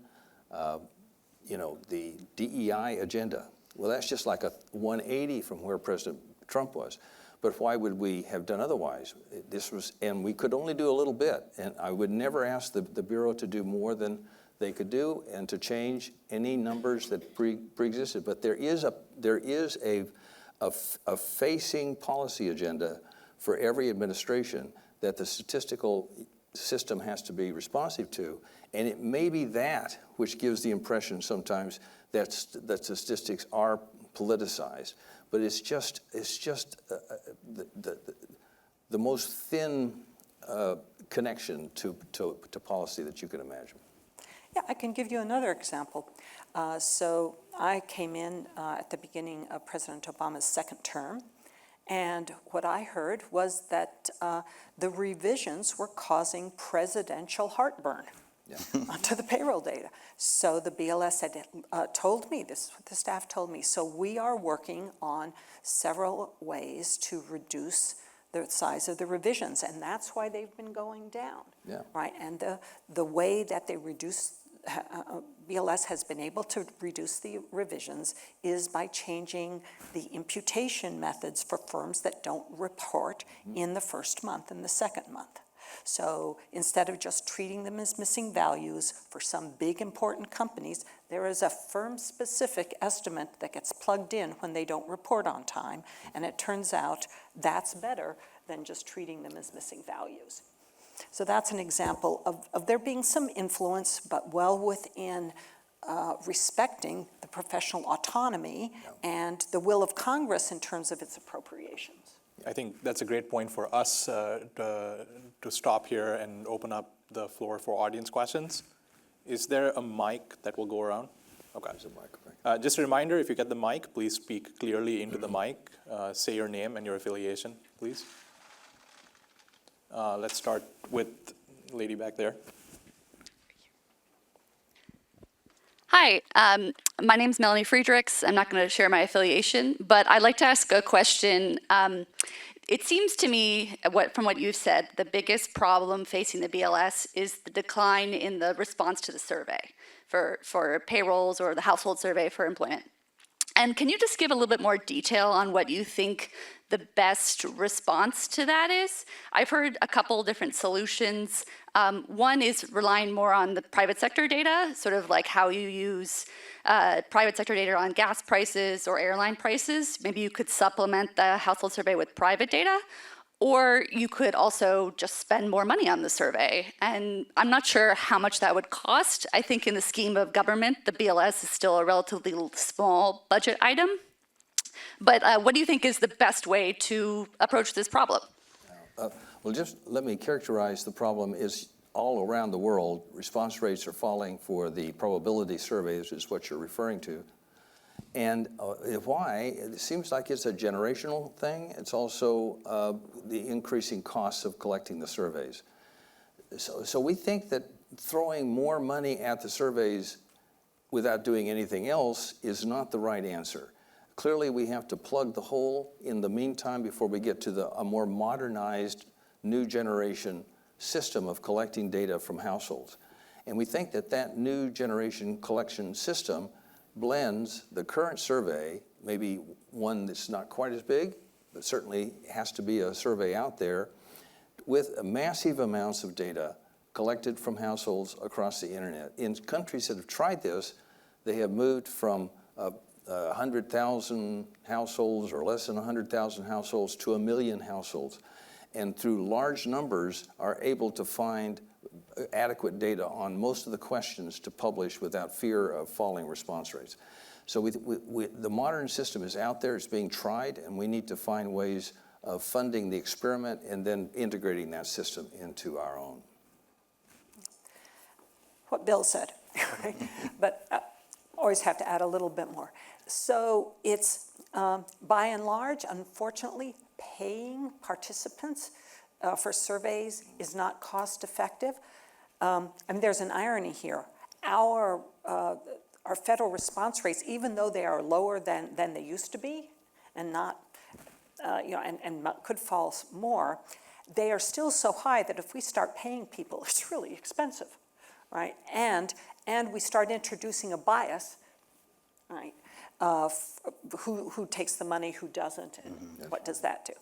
the DEI agenda. Well, that's just like a 180 from where President Trump was. But why would we have done otherwise? And we could only do a little bit. And I would never ask the Bureau to do more than they could do and to change any numbers that pre-existed. But there is a facing policy agenda for every administration that the statistical system has to be responsive to. And it may be that which gives the impression sometimes that statistics are politicized. But it's just the most thin connection to policy that you can imagine. Yeah, I can give you another example. So I came in at the beginning of President Obama's second term, And what I heard was that the revisions were causing presidential heartburn onto the payroll data. So the BLS had told me, this is what the staff told me, so we are working on several ways to reduce the size of the revisions, and that's why they've been going down. Yeah. Right, and the way that they reduce, BLS has been able to reduce the revisions is by changing the imputation methods for firms that don't report in the first month and the second month. So instead of just treating them as missing values for some big important companies, there is a firm-specific estimate that gets plugged in when they don't report on time, and it turns out that's better than just treating them as missing values. So that's an example of there being some influence, but well within respecting the professional autonomy and the will of Congress in terms of its appropriations. I think that's a great point for us to stop here and open up the floor for audience questions. Is there a mic that will go around? Okay. There's a mic. Just a reminder, if you get the mic, please speak clearly into the mic. Say your name and your affiliation, please. Let's start with the lady back there. Hi, my name is Melanie Friedrichs. I'm not going to share my affiliation, but I'd like to ask a question. It seems to me, from what you've said, the biggest problem facing the BLS is the decline in the response to the survey for payrolls or the household survey for employment. And can you just give a little bit more detail on what you think the best response to that is? I've heard a couple different solutions. One is relying more on the private sector data, sort of like how you use private sector data on gas prices or airline prices. Maybe you could supplement the household survey with private data. Or you could also just spend more money on the survey. And I'm not sure how much that would cost. I think in the scheme of government, the BLS is still a relatively small budget item. But what do you think is the best way to approach this problem? Well, just let me characterize the problem is all around the world, response rates are falling for the probability surveys, is what you're referring to. And why? It seems like it's a generational thing. It's also the increasing costs of collecting the surveys. So we think that throwing more money at the surveys without doing anything else is not the right answer. Clearly, we have to plug the hole in the meantime before we get to a more modernized, new generation system of collecting data from households. And we think that that new generation collection system blends the current survey, maybe one that's not quite as big, but certainly has to be a survey out there, with massive amounts of data collected from households across the internet. In countries that have tried this, they have moved from 100,000 households or less than 100,000 households to 1 million households. And through large numbers are able to find adequate data on most of the questions to publish without fear of falling response rates. So the modern system is out there, it's being tried, and we need to find ways of funding the experiment and then integrating that system into our own. What Bill said, right? But always have to add a little bit more. So it's, by and large, unfortunately, paying participants for surveys is not cost effective. And there's an irony here. Our federal response rates, even though they are lower than they used to be, and not, and could fall more, they are still so high that if we start paying people, it's really expensive, right? And we start introducing a bias, right? Who takes the money, who doesn't, and what does that do?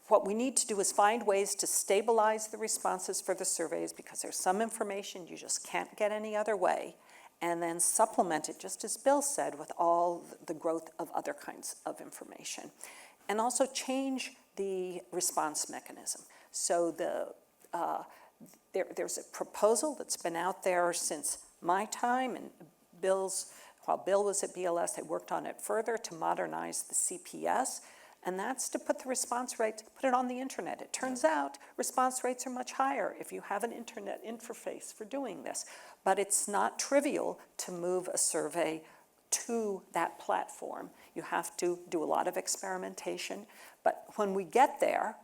What we need to do is find ways to stabilize the responses for the surveys, because there's some information you just can't get any other way, and then supplement it, just as Bill said, with all the growth of other kinds of information. And also change the response mechanism. So there's a proposal that's been out there since my time, and while Bill was at BLS, they worked on it further to modernize the CPS. And that's to put the response rate, put it on the internet. It turns out response rates are much higher if you have an internet interface for doing this. But it's not trivial to move a survey to that platform. You have to do a lot of experimentation, but when we get there,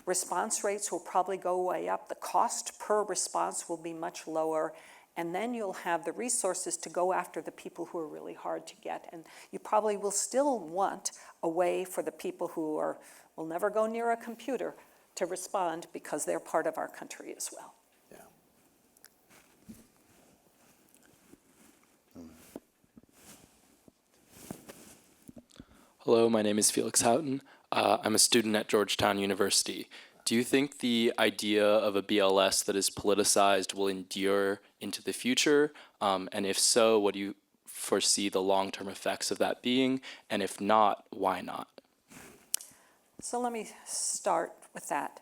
response rates will probably go way up. The cost per response will be much lower, and then you'll have the resources to go after the people who are really hard to get. And you probably will still want a way for the people who will never go near a computer to respond, because they're part of our country as well. Yeah. Hello, my name is Felix Houghton. I'm a student at Georgetown University. Do you think the idea of a BLS that is politicized will endure into the future? And if so, what do you foresee the long-term effects of that being? And if not, why not? So let me start with that.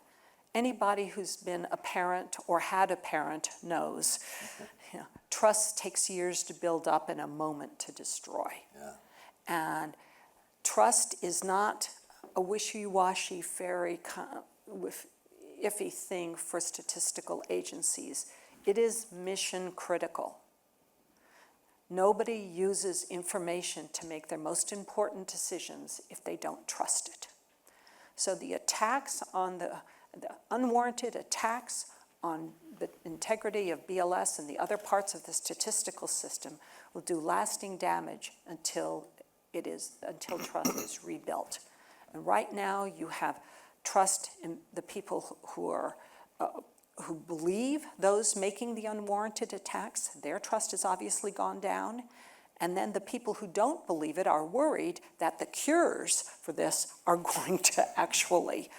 Anybody who's been a parent or had a parent knows, trust takes years to build up and a moment to destroy. Yeah. And trust is not a wishy-washy, iffy thing for statistical agencies. It is mission critical. Nobody uses information to make their most important decisions if they don't trust it. So the attacks on the unwarranted attacks on the integrity of BLS and the other parts of the statistical system will do lasting damage until trust is rebuilt. And right now you have trust in the people who believe those making the unwarranted attacks. Their trust has obviously gone down. And then the people who don't believe it are worried that the cures for this are going to actually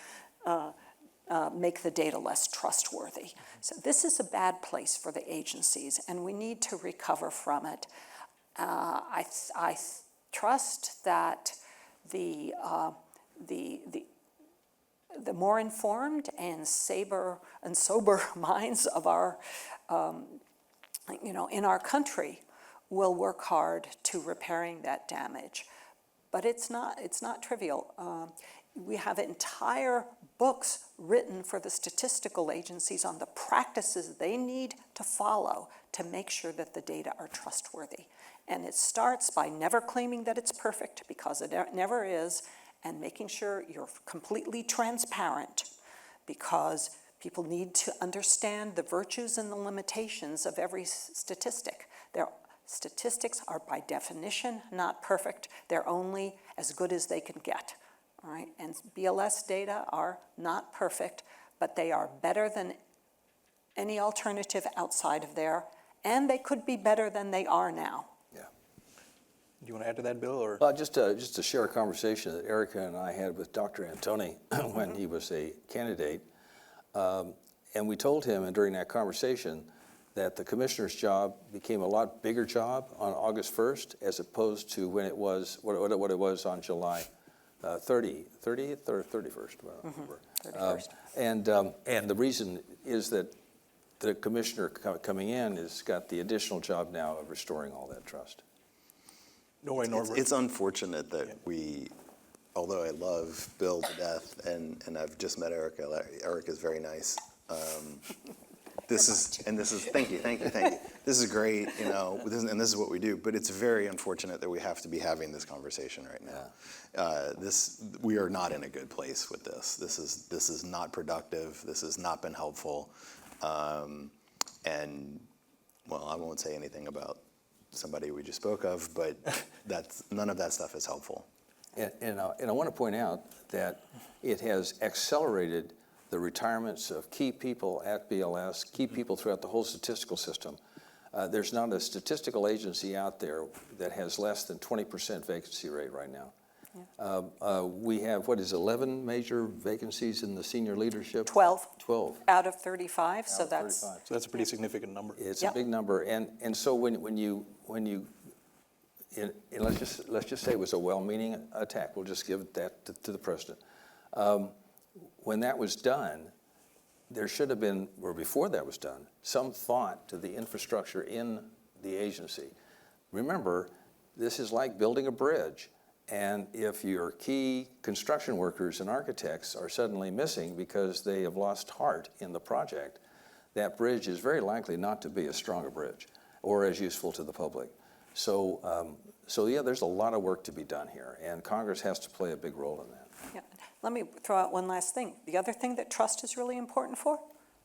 make the data less trustworthy. So this is a bad place for the agencies, and we need to recover from it. I trust that the more informed and sober minds of our, in our country will work hard to repairing that damage. But it's not trivial. We have entire books written for the statistical agencies on the practices they need to follow to make sure that the data are trustworthy. And it starts by never claiming that it's perfect, because it never is, and making sure you're completely transparent, because people need to understand the virtues and the limitations of every statistic. Statistics are by definition not perfect. They're only as good as they can get. All right? And BLS data are not perfect, but they are better than any alternative outside of there, and they could be better than they are now. Yeah. Do you want to add to that, Bill? Or? Well, just to share a conversation that Erica and I had with Dr. Antoni when he was a candidate. And we told him, and during that conversation, that the commissioner's job became a lot bigger job on August 1st as opposed to when it was, what it was on July 30th or 31st? I don't remember. 31st. And the reason is that the commissioner coming in has got the additional job now of restoring all that trust. No way, Norbert. It's unfortunate that although I love Bill to death, and I've just met Erica. Erica's very nice. Thank you. This is great, and this is what we do, but it's very unfortunate that we have to be having this conversation right now. We are not in a good place with this. This is not productive. This has not been helpful. And, well, I won't say anything about somebody we just spoke of, but none of that stuff is helpful. And I want to point out that it has accelerated the retirements of key people at BLS, key people throughout the whole statistical system. There's not a statistical agency out there that has less than 20% vacancy rate right now. Yeah. We have, 11 major vacancies in the senior leadership? 12. 12. Out of 35, so that's... 35. So that's a pretty significant number. It's a big number, and so when you let's just say it was a well-meaning attack. We'll just give that to the president. When that was done, there should have been, or before that was done, some thought to the infrastructure in the agency. Remember, this is like building a bridge, and if your key construction workers and architects are suddenly missing because they have lost heart in the project, that bridge is very likely not to be as strong a bridge or as useful to the public. So So yeah, there's a lot of work to be done here, and Congress has to play a big role in that. Yeah. Let me throw out one last thing. The other thing that trust is really important for,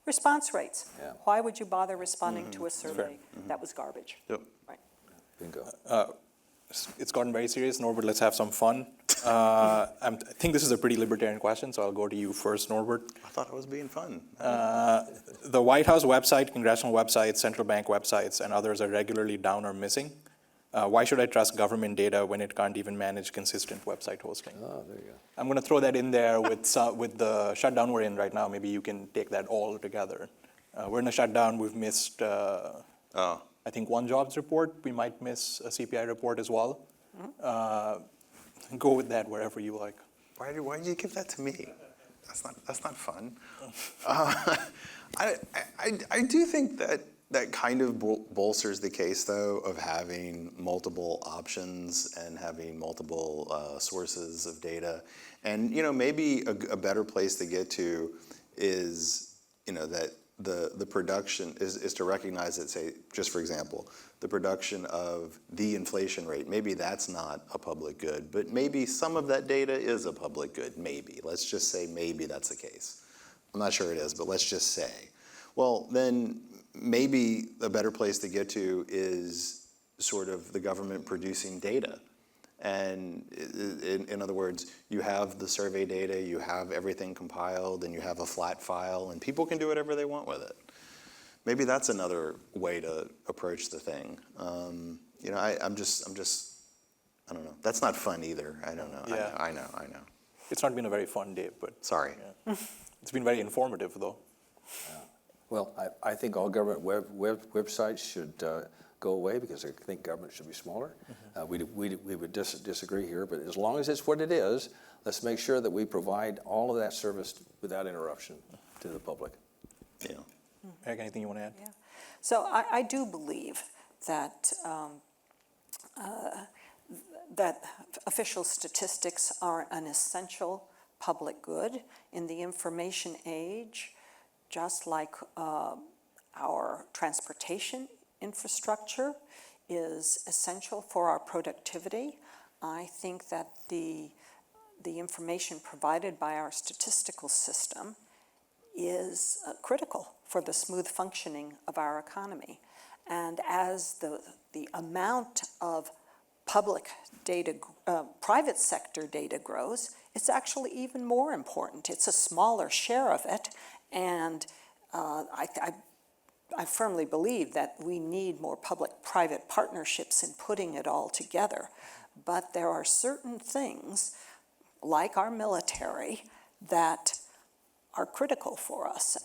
response rates. Yeah. Why would you bother responding to a survey that was garbage? Yep. Right. Bingo. It's gotten very serious. Norbert, let's have some fun. I think this is a pretty libertarian question, so I'll go to you first, Norbert. I thought I was being fun. The White House website, congressional websites, central bank websites, and others are regularly down or missing. Why should I trust government data when it can't even manage consistent website hosting? Oh, there you go. I'm going to throw that in there with the shutdown we're in right now. Maybe you can take that all together. We're in a shutdown. We've missed, I think, one jobs report. We might miss a CPI report as well. Go with that wherever you like. Why did you give that to me? That's not fun. I do think that kind of bolsters the case, though, of having multiple options and having multiple sources of data. And, maybe a better place to get to is, that the production is to recognize that, say, just for example, the production of the inflation rate, maybe that's not a public good, but maybe some of that data is a public good, maybe. Let's just say maybe that's the case. I'm not sure it is, but let's just say. Well, then maybe a better place to get to is sort of the government producing data. And in other words, you have the survey data, you have everything compiled, and you have a flat file, and people can do whatever they want with it. Maybe that's another way to approach the thing. I'm just, I don't know. That's not fun either. I don't know. Yeah. I know. It's not been a very fun day, but Sorry. yeah. It's been very informative, though. Well, I think all government websites should go away because I think government should be smaller. We would disagree here, but as long as it's what it is, let's make sure that we provide all of that service without interruption to the public. Yeah. Eric, anything you want to add? Yeah. So I do believe that that official statistics are an essential public good in the information age, just like our transportation infrastructure is essential for our productivity. I think that the information provided by our statistical system is critical for the smooth functioning of our economy. And as the amount of public data, private sector data grows, it's actually even more important. It's a smaller share of it, and I firmly believe that we need more public-private partnerships in putting it all together. But there are certain things, like our military, that are critical for us.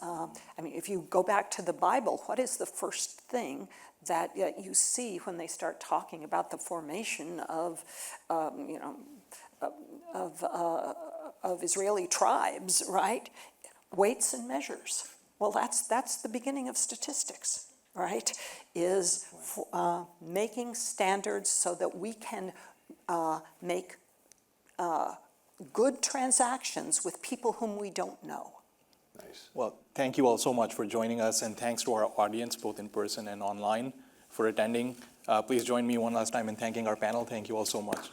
If you go back to the Bible, what is the first thing that you see when they start talking about the formation of Israeli tribes, right? Weights and measures. Well, that's the beginning of statistics, right? Is making standards so that we can make good transactions with people whom we don't know. Nice. Well, thank you all so much for joining us, and thanks to our audience, both in person and online, for attending. Please join me one last time in thanking our panel. Thank you all so much.